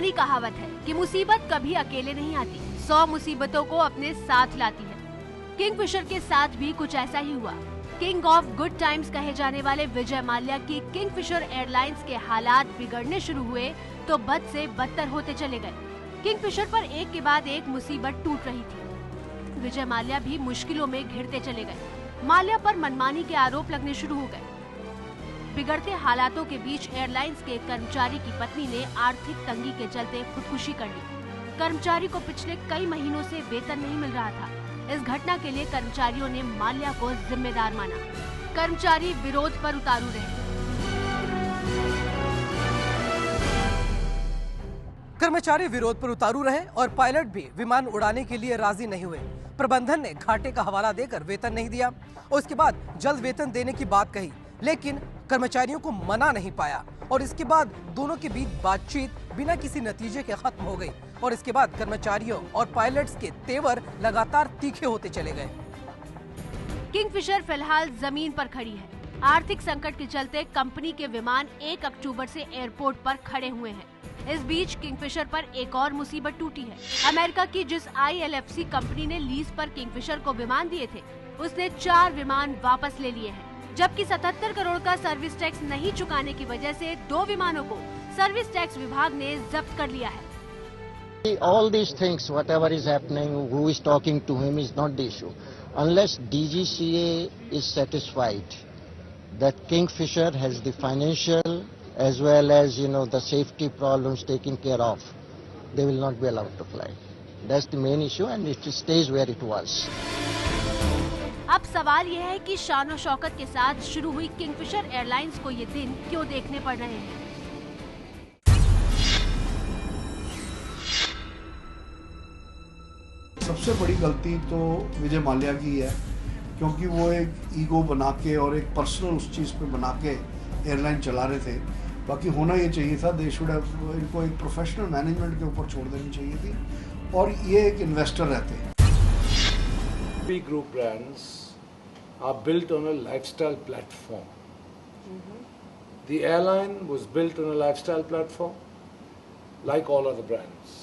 बड़ी कहावत है कि मुसीबत कभी अकेले नहीं आती, 100 मुसीबतों को अपने साथ लाती है। किंगफिशर के साथ भी कुछ ऐसा ही हुआ। किंग ऑफ गुड टाइम्स कहे जाने वाले विजय माल्या की किंगफिशर एयरलाइंस के हालात बिगड़ने शुरू हुए तो बद से बदतर होते चले गए। किंगफिशर पर एक के बाद एक मुसीबत टूट रही थी। विजय माल्या भी मुश्किलों में घिरते चले गए। माल्या पर मनमानी के आरोप लगने शुरू हो गए। बिगड़ते हालातों के बीच एयरलाइंस के कर्मचारी की पत्नी ने आर्थिक तंगी के चलते खुदकुशी कर ली। कर्मचारी को पिछले कई महीनों से वेतन नहीं मिल रहा था। इस घटना के लिए कर्मचारियों ने माल्या को जिम्मेदार माना। कर्मचारी विरोध पर उतारू रहे। कर्मचारी विरोध पर उतारू रहे और पायलट भी विमान उड़ाने के लिए राजी नहीं हुए। प्रबंधन ने घाटे का हवाला देकर वेतन नहीं दिया। उसके बाद जल्द वेतन देने की बात कही, लेकिन कर्मचारियों को मना नहीं पाया और इसके बाद दोनों के बीच बातचीत बिना किसी नतीजे के खत्म हो गई और इसके बाद कर्मचारियों और पायलट्स के तेवर लगातार तीखे होते चले गए। किंगफिशर फिलहाल जमीन पर खड़ी है। आर्थिक संकट के चलते कंपनी के विमान 1 अक्टूबर से एयरपोर्ट पर खड़े हुए हैं। इस बीच किंगफिशर पर एक और मुसीबत टूटी है। अमेरिका की जिस ILFC कंपनी ने लीज पर किंगफिशर को विमान दिए थे, उसने 4 विमान वापस ले लिए हैं, जबकि 77 करोड़ का सर्विस टैक्स नहीं चुकाने की वजह से 2 विमानों को सर्विस टैक्स विभाग ने जब्त कर लिया है। All these things, whatever is happening, who is talking to him is not the issue. Unless DGCA is satisfied that Kingfisher has the financial as well as, the safety problems taken care of, they will not be allowed to fly. That's the main issue and it stays where it was. अब सवाल यह है कि शान और शौकत के साथ शुरू हुई किंगफिशर एयरलाइंस को ये दिन क्यों देखने पड़ रहे हैं। सबसे बड़ी गलती तो विजय माल्या की है, क्योंकि वो एक ईगो बना के और एक पर्सनल उस चीज़ पे बना के एयरलाइन चला रहे थे। बाकी होना ये चाहिए था, दे शुड हैव, इनको एक प्रोफेशनल मैनेजमेंट के ऊपर छोड़ देनी चाहिए थी और ये एक इन्वेस्टर रहते। Big group brands are built on a lifestyle platform. The airline was built on a lifestyle platform, like all other brands.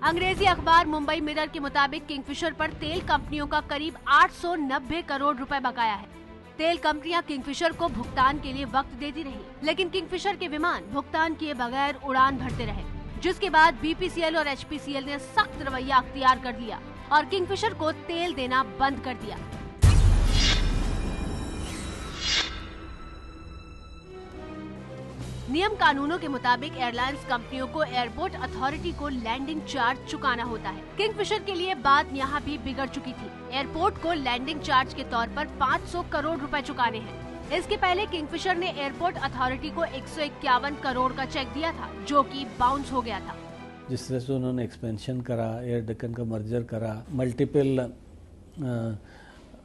अंग्रेजी अखबार मुंबई मिरर के मुताबिक किंगफिशर पर तेल कंपनियों का करीब 890 करोड़ रुपए बकाया है। तेल कंपनियां किंगफिशर को भुगतान के लिए वक्त देती रही, लेकिन किंगफिशर के विमान भुगतान किए बगैर उड़ान भरते रहे, जिसके बाद BPCL और HPCL ने सख्त रवैया अख्तियार कर लिया और किंगफिशर को तेल देना बंद कर दिया। नियम कानूनों के मुताबिक एयरलाइंस कंपनियों को एयरपोर्ट अथॉरिटी को लैंडिंग चार्ज चुकाना होता है। किंगफिशर के लिए बात यहाँ भी बिगड़ चुकी थी। एयरपोर्ट को लैंडिंग चार्ज के तौर पर 500 करोड़ रुपए चुकाने हैं। इसके पहले किंगफिशर ने एयरपोर्ट अथॉरिटी को 151 करोड़ का चेक दिया था, जो कि बाउंस हो गया था। जिस तरह से उन्होंने एक्सपेंशन करा, एयर डेक्कन का मर्जर करा, मल्टीपल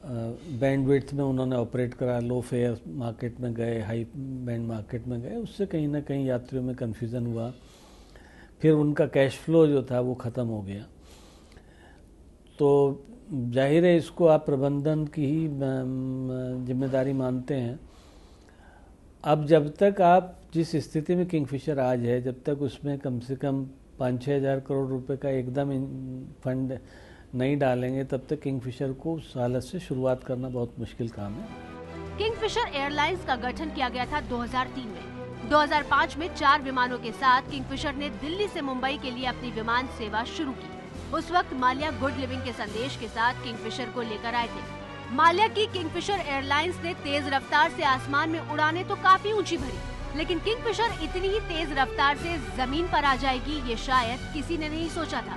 बैंडविड्थ में उन्होंने ऑपरेट करा, लो फेयर मार्केट में गए, हाई बैंड मार्केट में गए, उससे कहीं ना कहीं यात्रियों में कन्फ्यूज़न हुआ। फिर उनका कैश फ्लो जो था वो ख़त्म हो गया। तो जाहिर है इसको आप प्रबंधन की ही जिम्मेदारी मानते हैं। अब जब तक आप जिस स्थिति में किंगफिशर आज है, जब तक उसमें कम से कम 5-6 हज़ार करोड़ रुपए का एकदम फंड नहीं डालेंगे, तब तक किंगफिशर को उस हालत से शुरुआत करना बहुत मुश्किल काम है। किंगफिशर एयरलाइंस का गठन किया गया था 2003 में। 2005 में 4 विमानों के साथ किंगफिशर ने दिल्ली से मुंबई के लिए अपनी विमान सेवा शुरू की। उस वक्त माल्या गुड लिविंग के संदेश के साथ किंगफिशर को लेकर आए थे। माल्या की किंगफिशर एयरलाइंस ने तेज रफ्तार से आसमान में उड़ानें तो काफी ऊंची भरी, लेकिन किंगफिशर इतनी ही तेज रफ्तार से जमीन पर आ जाएगी, ये शायद किसी ने नहीं सोचा था।